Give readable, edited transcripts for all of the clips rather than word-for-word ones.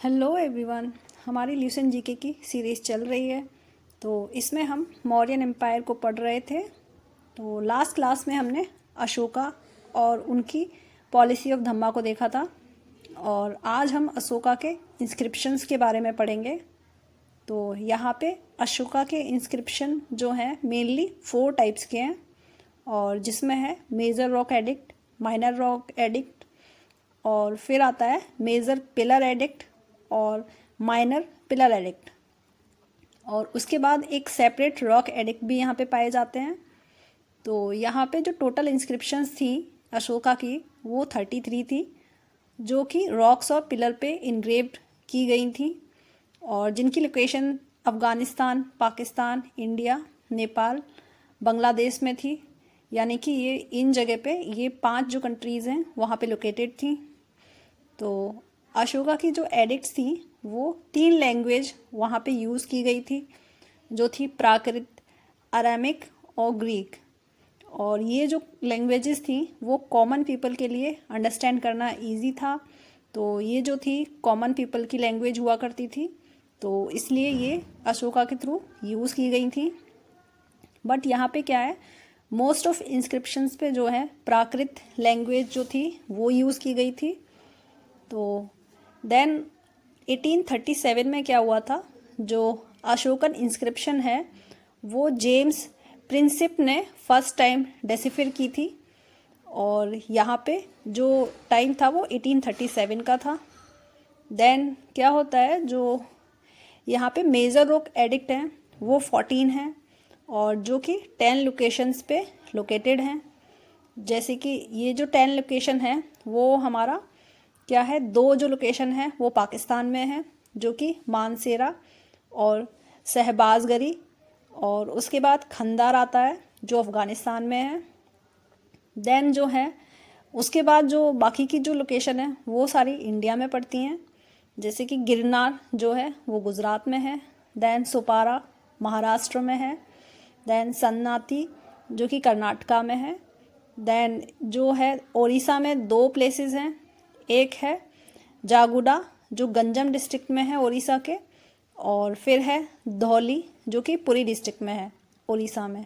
Hello everyone. हमारी Lucent GK की series चल रही है। तो इसमें हम मौर्यन एम्पायर को पढ़ रहे थे। तो लास्ट क्लास में हमने अशोका और उनकी पॉलिसी ऑफ धम्मा को देखा था, और आज हम अशोका के इंस्क्रिप्शंस के बारे में पढ़ेंगे। तो यहाँ पे अशोका के इंस्क्रिप्शन जो हैं मेनली 4 टाइप्स के हैं, और जिसमें है major rock edict, minor rock edict, और फिर आता है मेजर पिलर एडिक्ट और माइनर पिलर एडिक्ट, और उसके बाद एक सेपरेट रॉक एडिक्ट भी यहाँ पे पाए जाते हैं। तो यहाँ पे जो टोटल इंस्क्रिप्शंस थी अशोका की वो 33 थी, जो कि रॉक्स और पिलर पे इनग्रेव्ड की गई थी, और जिनकी लोकेशन अफ़गानिस्तान, पाकिस्तान, इंडिया, नेपाल, बांग्लादेश में थी। यानी कि ये इन जगह पे ये 5 जो कंट्रीज़ हैं वहाँ पे लोकेटेड थी। तो अशोका की जो एडिक्ट्स थी वो 3 लैंग्वेज वहाँ पे यूज़ की गई थी, जो थी प्राकृत, अरामिक और ग्रीक। और ये जो लैंग्वेजेस थी वो कॉमन पीपल के लिए अंडरस्टैंड करना इजी था। तो ये जो थी कॉमन पीपल की लैंग्वेज हुआ करती थी, तो इसलिए ये अशोका के थ्रू यूज़ की गई थी। बट यहाँ पे क्या है, मोस्ट ऑफ इंस्क्रिप्शंस पे जो है प्राकृत लैंग्वेज जो थी वो यूज़ की गई थी। तो देन 1837 में क्या हुआ था, जो अशोकन इंस्क्रिप्शन है वो जेम्स प्रिंसिप ने फर्स्ट टाइम डेसिफर की थी, और यहाँ पे जो टाइम था वो 1837 का था। देन क्या होता है, जो यहाँ पे मेजर रॉक एडिक्ट हैं वो 14 हैं, और जो कि 10 लोकेशंस पे लोकेटेड हैं। जैसे कि ये जो 10 लोकेशन है वो हमारा क्या है, 2 जो लोकेशन है वो पाकिस्तान में है, जो कि मानसेरा और शहबाजगरी, और उसके बाद खंदार आता है जो अफ़गानिस्तान में है। देन जो है उसके बाद जो बाकी की जो लोकेशन है वो सारी इंडिया में पड़ती हैं। जैसे कि गिरनार जो है वो गुजरात में है, देन सोपारा महाराष्ट्र में है, देन सन्नाती जो कि कर्नाटका में है, देन जो है ओडिशा में 2 प्लेसेस हैं, एक है जागुडा जो गंजम डिस्ट्रिक्ट में है ओडिशा के, और फिर है धौली जो कि पुरी डिस्ट्रिक्ट में है ओडिशा में।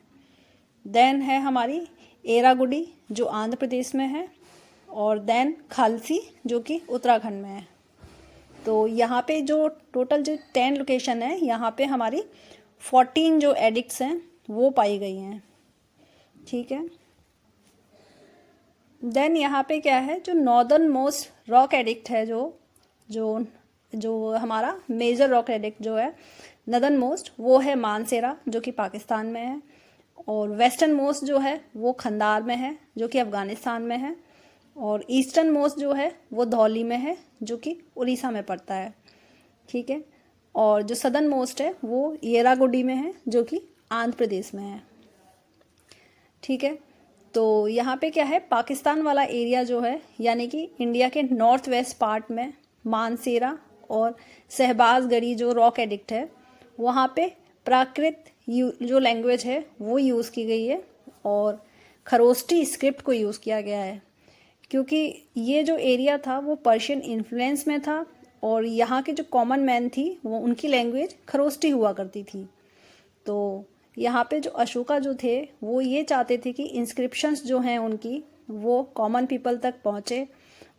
देन है हमारी एरागुडी जो आंध्र प्रदेश में है, और देन खालसी जो कि उत्तराखंड में है। तो यहाँ पे जो टोटल जो 10 लोकेशन है यहाँ पे हमारी 14 जो एडिक्ट्स हैं वो पाई गई हैं। ठीक है। देन यहाँ पे क्या है, जो नॉर्दर्न मोस्ट रॉक एडिक्ट है, जो हमारा मेजर रॉक एडिक्ट जो है नॉर्दर्न मोस्ट वो है मानसेरा जो कि पाकिस्तान में है, और वेस्टर्न मोस्ट जो है वो खंदार में है जो कि अफ़गानिस्तान में है, और ईस्टर्न मोस्ट जो है वो धौली में है जो कि उड़ीसा में पड़ता है। ठीक है। और जो सदर्न मोस्ट है वो येरागुडी में है जो कि आंध्र प्रदेश में है। ठीक है। तो यहाँ पे क्या है, पाकिस्तान वाला एरिया जो है यानी कि इंडिया के नॉर्थ वेस्ट पार्ट में मानसेरा और शहबाजगढ़ी जो रॉक एडिक्ट है वहाँ पे प्राकृत जो लैंग्वेज है वो यूज़ की गई है, और खरोष्टी स्क्रिप्ट को यूज़ किया गया है, क्योंकि ये जो एरिया था वो पर्शियन इन्फ्लुएंस में था, और यहाँ के जो कॉमन मैन थी वो उनकी लैंग्वेज खरोष्टी हुआ करती थी। तो यहाँ पे जो अशोका जो थे वो ये चाहते थे कि इंस्क्रिप्शंस जो हैं उनकी वो कॉमन पीपल तक पहुँचे,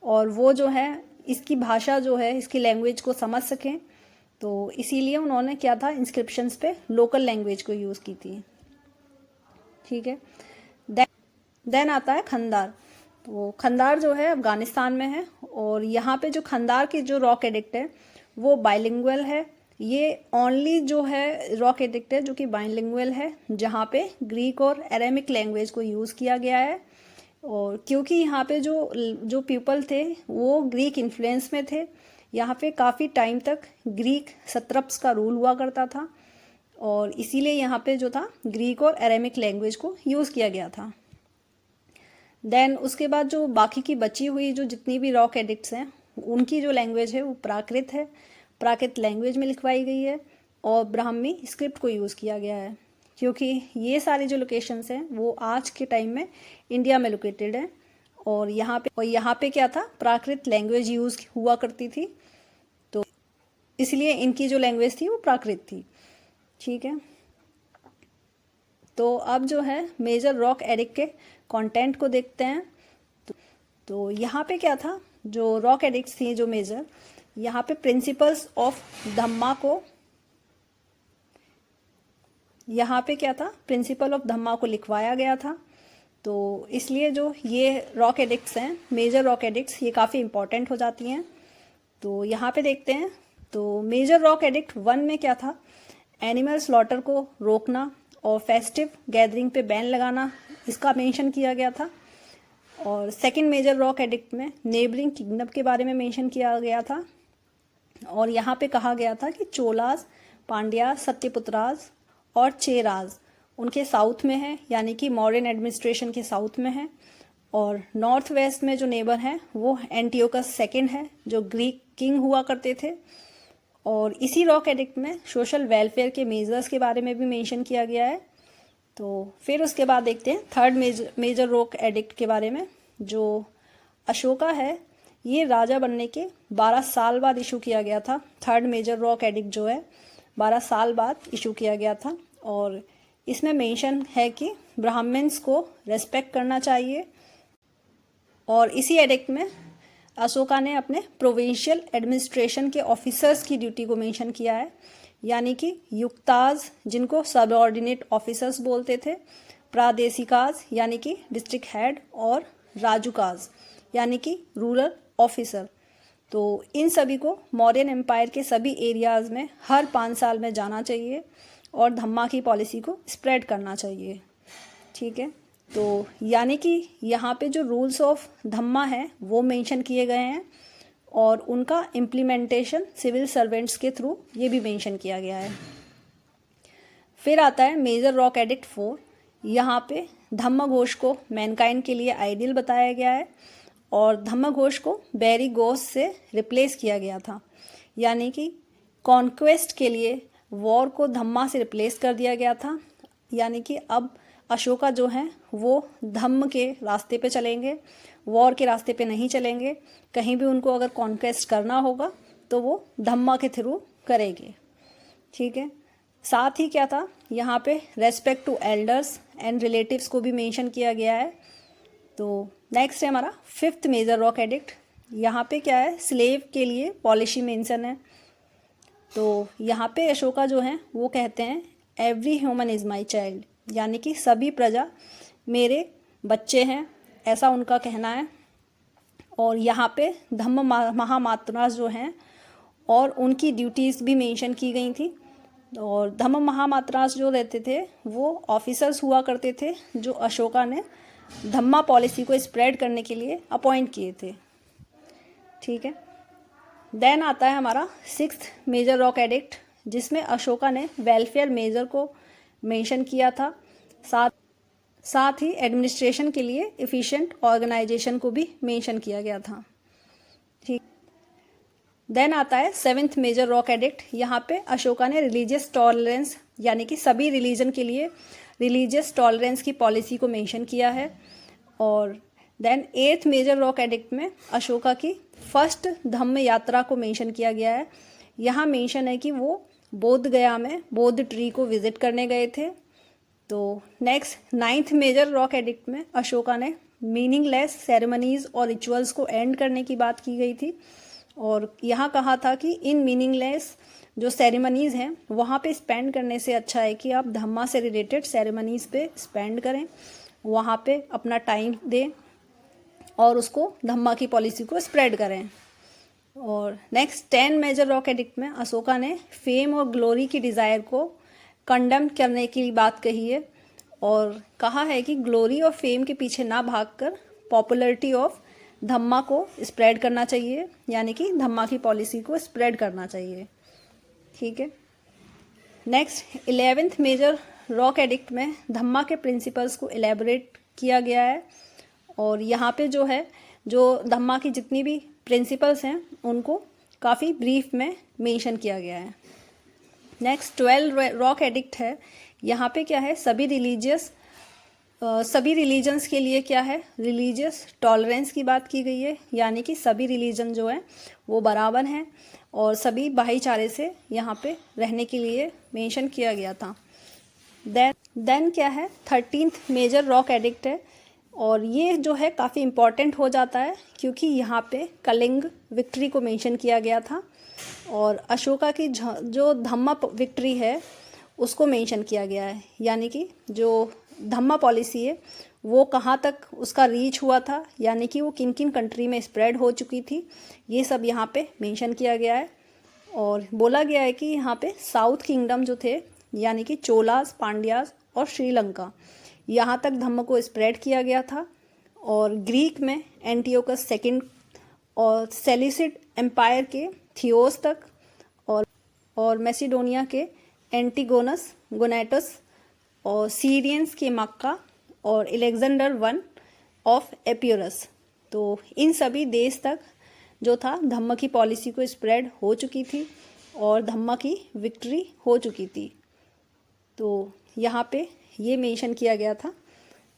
और वो जो है इसकी भाषा जो है इसकी लैंग्वेज को समझ सकें। तो इसीलिए उन्होंने क्या था, इंस्क्रिप्शंस पे लोकल लैंग्वेज को यूज़ की थी। ठीक है। देन आता है खंदार। तो खंदार जो है अफ़गानिस्तान में है, और यहाँ पे जो खंदार की जो रॉक एडिक्ट है वो बाइलिंगुअल है। ये ओनली जो है रॉक एडिक्ट है जो कि बाइलिंगुअल है, जहाँ पे ग्रीक और अरेमिक लैंग्वेज को यूज़ किया गया है। और क्योंकि यहाँ पे जो पीपल थे वो ग्रीक इन्फ्लुएंस में थे, यहाँ पे काफ़ी टाइम तक ग्रीक सत्रप्स का रूल हुआ करता था, और इसीलिए यहाँ पे जो था ग्रीक और अरेमिक लैंग्वेज को यूज़ किया गया था। देन उसके बाद जो बाकी की बची हुई जो जितनी भी रॉक एडिक्ट्स हैं उनकी जो लैंग्वेज है वो प्राकृत है, प्राकृत लैंग्वेज में लिखवाई गई है, और ब्राह्मी स्क्रिप्ट को यूज़ किया गया है, क्योंकि ये सारी जो लोकेशंस हैं वो आज के टाइम में इंडिया में लोकेटेड हैं, और यहाँ पे क्या था, प्राकृत लैंग्वेज यूज़ हुआ करती थी। तो इसलिए इनकी जो लैंग्वेज थी वो प्राकृत थी। ठीक है, तो अब जो है मेजर रॉक एडिक्ट के कंटेंट को देखते हैं। तो यहाँ पे क्या था, जो रॉक एडिक्ट्स थी जो मेजर, यहाँ पे प्रिंसिपल्स ऑफ धम्मा को, यहाँ पे क्या था, प्रिंसिपल ऑफ धम्मा को लिखवाया गया था। तो इसलिए जो ये रॉक एडिक्ट्स हैं, मेजर रॉक एडिक्ट्स, ये काफ़ी इंपॉर्टेंट हो जाती हैं। तो यहाँ पे देखते हैं, तो मेजर रॉक एडिक्ट 1 में क्या था, एनिमल स्लॉटर को रोकना और फेस्टिव गैदरिंग पे बैन लगाना, इसका मेंशन किया गया था। और सेकंड मेजर रॉक एडिक्ट में नेबरिंग किंगडम के बारे में मेंशन किया गया था। और यहाँ पे कहा गया था कि चोलास, पांड्यास, सत्यपुत्रास और चेराज उनके साउथ में है, यानी कि मौर्यन एडमिनिस्ट्रेशन के साउथ में है। और नॉर्थ वेस्ट में जो नेबर हैं वो एंटियोकस सेकंड है, जो ग्रीक किंग हुआ करते थे। और इसी रॉक एडिक्ट में सोशल वेलफेयर के मेजर्स के बारे में भी मेंशन किया गया है। तो फिर उसके बाद देखते हैं थर्ड मेजर रॉक एडिक्ट के बारे में, जो अशोका है, ये राजा बनने के 12 साल बाद इशू किया गया था। थर्ड मेजर रॉक एडिक्ट जो है 12 साल बाद इशू किया गया था। और इसमें मेंशन है कि ब्राह्मण्स को रेस्पेक्ट करना चाहिए। और इसी एडिक्ट में अशोका ने अपने प्रोविंशियल एडमिनिस्ट्रेशन के ऑफिसर्स की ड्यूटी को मेंशन किया है, यानी कि युक्ताज, जिनको सबऑर्डिनेट ऑफिसर्स बोलते थे, प्रादेशिकाज यानी कि डिस्ट्रिक्ट हेड, और राजुकाज यानी कि रूरल ऑफिसर। तो इन सभी को मौर्यन एम्पायर के सभी एरियाज़ में हर 5 साल में जाना चाहिए और धम्मा की पॉलिसी को स्प्रेड करना चाहिए। ठीक है, तो यानी कि यहाँ पे जो रूल्स ऑफ धम्मा है वो मेंशन किए गए हैं और उनका इम्प्लीमेंटेशन सिविल सर्वेंट्स के थ्रू ये भी मेंशन किया गया है। फिर आता है मेजर रॉक एडिक्ट 4। यहाँ पे धम्म घोष को मैनकाइंड के लिए आइडियल बताया गया है और धम्म घोष को बैरी घोष से रिप्लेस किया गया था, यानी कि कॉन्क्वेस्ट के लिए वॉर को धम्मा से रिप्लेस कर दिया गया था। यानी कि अब अशोका जो हैं वो धम्म के रास्ते पे चलेंगे, वॉर के रास्ते पे नहीं चलेंगे। कहीं भी उनको अगर कॉन्क्वेस्ट करना होगा तो वो धम्मा के थ्रू करेंगे। ठीक है, साथ ही क्या था, यहाँ पे respect to elders and relatives को भी मेंशन किया गया है। तो नेक्स्ट है हमारा 5th मेजर रॉक एडिक्ट। यहाँ पे क्या है, स्लेव के लिए पॉलिसी मेंशन है। तो यहाँ पे अशोका जो हैं वो कहते हैं every human is my child, यानी कि सभी प्रजा मेरे बच्चे हैं, ऐसा उनका कहना है। और यहाँ पे धम्म महामात्रास जो हैं और उनकी ड्यूटीज़ भी मेंशन की गई थी। और धम्म महामात्रास जो रहते थे वो ऑफिसर्स हुआ करते थे जो अशोका ने धम्मा पॉलिसी को स्प्रेड करने के लिए अपॉइंट किए थे। ठीक है, देन आता है हमारा 6th मेजर रॉक एडिक्ट, जिसमें अशोका ने वेलफेयर मेजर को मेंशन किया था, साथ ही एडमिनिस्ट्रेशन के लिए एफिशिएंट ऑर्गेनाइजेशन को भी मेंशन किया गया था। ठीक, देन आता है 7th मेजर रॉक एडिक्ट। यहाँ पे अशोका ने रिलीजियस टॉलरेंस, यानी कि सभी रिलीजन के लिए रिलीजियस टॉलरेंस की पॉलिसी को मेंशन किया है। और then 8th major rock addict में अशोका की फर्स्ट धम्म यात्रा को मेंशन किया गया है। यहाँ मेंशन है कि वो बोध गया में बोध ट्री को विजिट करने गए थे। तो next 9th major rock addict में अशोका ने मीनिंगलेस सेरेमनीज और रिचुअल्स को एंड करने की बात की गई थी। और यहाँ कहा था कि इन मीनिंगलेस जो सेरेमनीज़ हैं वहाँ पे स्पेंड करने से अच्छा है कि आप धम्मा से रिलेटेड सेरेमनीज़ पे स्पेंड करें, वहाँ पे अपना टाइम दें और उसको धम्मा की पॉलिसी को स्प्रेड करें। और नेक्स्ट 10 मेजर रॉक एडिक्ट में अशोका ने फेम और ग्लोरी की डिज़ायर को कंडेम करने की बात कही है और कहा है कि ग्लोरी और फेम के पीछे ना भागकर पॉपुलैरिटी ऑफ धम्मा को स्प्रेड करना चाहिए, यानी कि धम्मा की पॉलिसी को स्प्रेड करना चाहिए। ठीक है, next 11th major rock addict में धम्मा के प्रिंसिपल्स को एलेबोरेट किया गया है और यहाँ पे जो है, जो धम्मा की जितनी भी प्रिंसिपल्स हैं उनको काफ़ी ब्रीफ में मेंशन किया गया है। नेक्स्ट 12 रॉक एडिक्ट है। यहाँ पे क्या है, सभी रिलीजियस सभी रिलीजन्स के लिए क्या है, रिलीजियस टॉलरेंस की बात की गई है, यानी कि सभी रिलीजन जो है वो बराबर हैं और सभी भाईचारे से यहाँ पे रहने के लिए मेंशन किया गया था। देन क्या है, 13th मेजर रॉक एडिक्ट है और ये जो है काफ़ी इम्पॉर्टेंट हो जाता है क्योंकि यहाँ पे कलिंग विक्ट्री को मेंशन किया गया था और अशोका की जो धम्मा विक्ट्री है उसको मेंशन किया गया है, यानी कि जो धम्मा पॉलिसी है वो कहाँ तक उसका रीच हुआ था, यानी कि वो किन किन कंट्री में स्प्रेड हो चुकी थी, ये सब यहाँ पे मेंशन किया गया है। और बोला गया है कि यहाँ पे साउथ किंगडम जो थे, यानी कि चोलास, पांड्यास और श्रीलंका, यहाँ तक धम्म को स्प्रेड किया गया था। और ग्रीक में एंटियोकस सेकंड और सेलिसिड एम्पायर के थियोस तक और मैसिडोनिया के एंटिगोनस गोनेटस और सीरियंस के मक्का और अलेक्जेंडर वन ऑफ एपियोरस, तो इन सभी देश तक जो था धम्म की पॉलिसी को स्प्रेड हो चुकी थी और धम्म की विक्ट्री हो चुकी थी। तो यहाँ पे ये मेंशन किया गया था।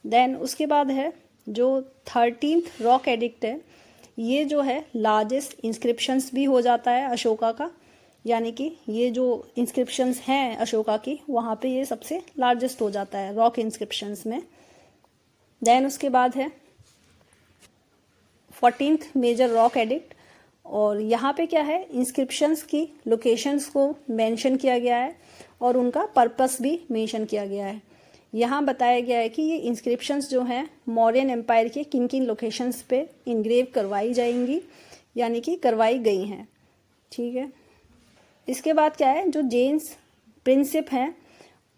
देन उसके बाद है जो 13th रॉक एडिक्ट है, ये जो है लार्जेस्ट इंस्क्रिप्शंस भी हो जाता है अशोका का, यानी कि ये जो इंस्क्रिप्शंस हैं अशोका की वहाँ पे ये सबसे लार्जेस्ट हो जाता है रॉक इंस्क्रिप्शंस में। देन उसके बाद है 14th मेजर रॉक एडिक्ट और यहाँ पे क्या है, इंस्क्रिप्शंस की लोकेशंस को मेंशन किया गया है और उनका पर्पस भी मेंशन किया गया है। यहाँ बताया गया है कि ये इंस्क्रिप्शंस जो हैं मौर्यन एम्पायर के किन किन लोकेशंस पे इंग्रेव करवाई जाएंगी, यानी कि करवाई गई हैं। ठीक है, इसके बाद क्या है, जो जेम्स प्रिंसिप हैं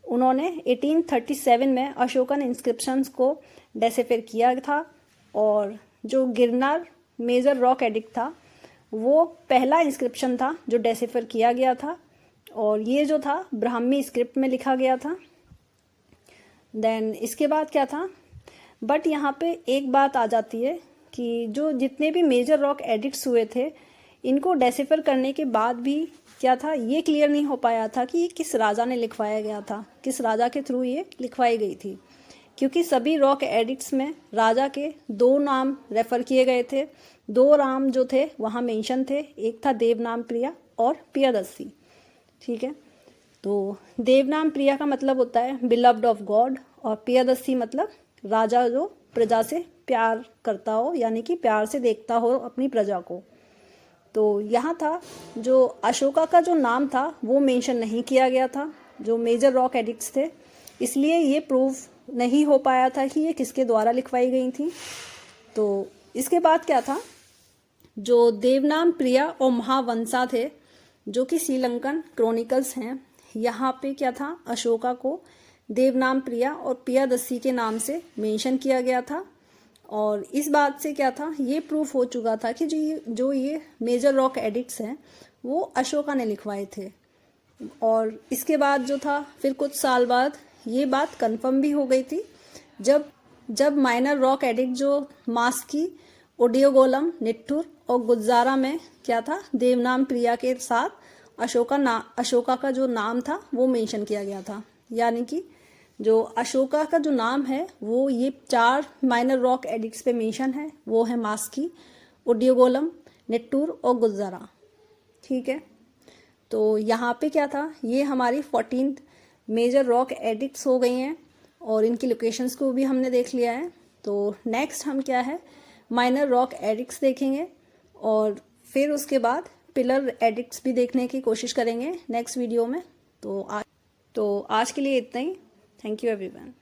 उन्होंने 1837 में अशोकन इंस्क्रिप्शंस को डेसिफर किया था और जो गिरनार मेजर रॉक एडिक्ट था वो पहला इंस्क्रिप्शन था जो डेसिफर किया गया था और ये जो था ब्राह्मी स्क्रिप्ट में लिखा गया था। देन इसके बाद क्या था, बट यहाँ पे एक बात आ जाती है कि जो जितने भी मेजर रॉक एडिक्ट्स हुए थे इनको डेसिफर करने के बाद भी क्या था, ये क्लियर नहीं हो पाया था कि ये किस राजा ने लिखवाया गया था, किस राजा के थ्रू ये लिखवाई गई थी, क्योंकि सभी रॉक एडिक्ट्स में राजा के दो नाम रेफर किए गए थे, दो नाम जो थे वहाँ मेंशन थे, एक था देवनाम प्रिया और प्रियदर्शी। ठीक है, तो देवनाम प्रिया का मतलब होता है बिलव्ड ऑफ गॉड और प्रियदर्शी मतलब राजा जो प्रजा से प्यार करता हो, यानी कि प्यार से देखता हो अपनी प्रजा को। तो यहाँ था जो अशोका का जो नाम था वो मेंशन नहीं किया गया था जो मेजर रॉक एडिक्ट्स थे, इसलिए ये प्रूफ नहीं हो पाया था कि ये किसके द्वारा लिखवाई गई थी। तो इसके बाद क्या था, जो देवनाम प्रिया और महावंशा थे जो कि श्रीलंकन क्रॉनिकल्स हैं, यहाँ पे क्या था, अशोका को देवनाम प्रिया और प्रियदर्शी के नाम से मेंशन किया गया था और इस बात से क्या था, ये प्रूफ हो चुका था कि जो ये मेजर रॉक एडिक्ट्स हैं वो अशोका ने लिखवाए थे। और इसके बाद जो था फिर कुछ साल बाद ये बात कंफर्म भी हो गई थी जब माइनर रॉक एडिक्ट जो मास्की, ओडियोगोलम, निट्ठुर और गुज्जारा में क्या था, देवनाम प्रिया के साथ अशोका का जो नाम था वो मेंशन किया गया था, यानी कि जो अशोका का जो नाम है वो ये 4 माइनर रॉक एडिक्ट्स पे मेंशन है, वो है मास्की, ओडियोगोलम, निट्ठुर और गुज्जारा। ठीक है, तो यहाँ पे क्या था, ये हमारी 14th मेजर रॉक एडिक्ट्स हो गई हैं और इनकी लोकेशंस को भी हमने देख लिया है। तो नेक्स्ट हम क्या है, माइनर रॉक एडिक्ट्स देखेंगे और फिर उसके बाद पिलर एडिक्ट्स भी देखने की कोशिश करेंगे नेक्स्ट वीडियो में। तो आज के लिए इतना ही। Thank you everyone.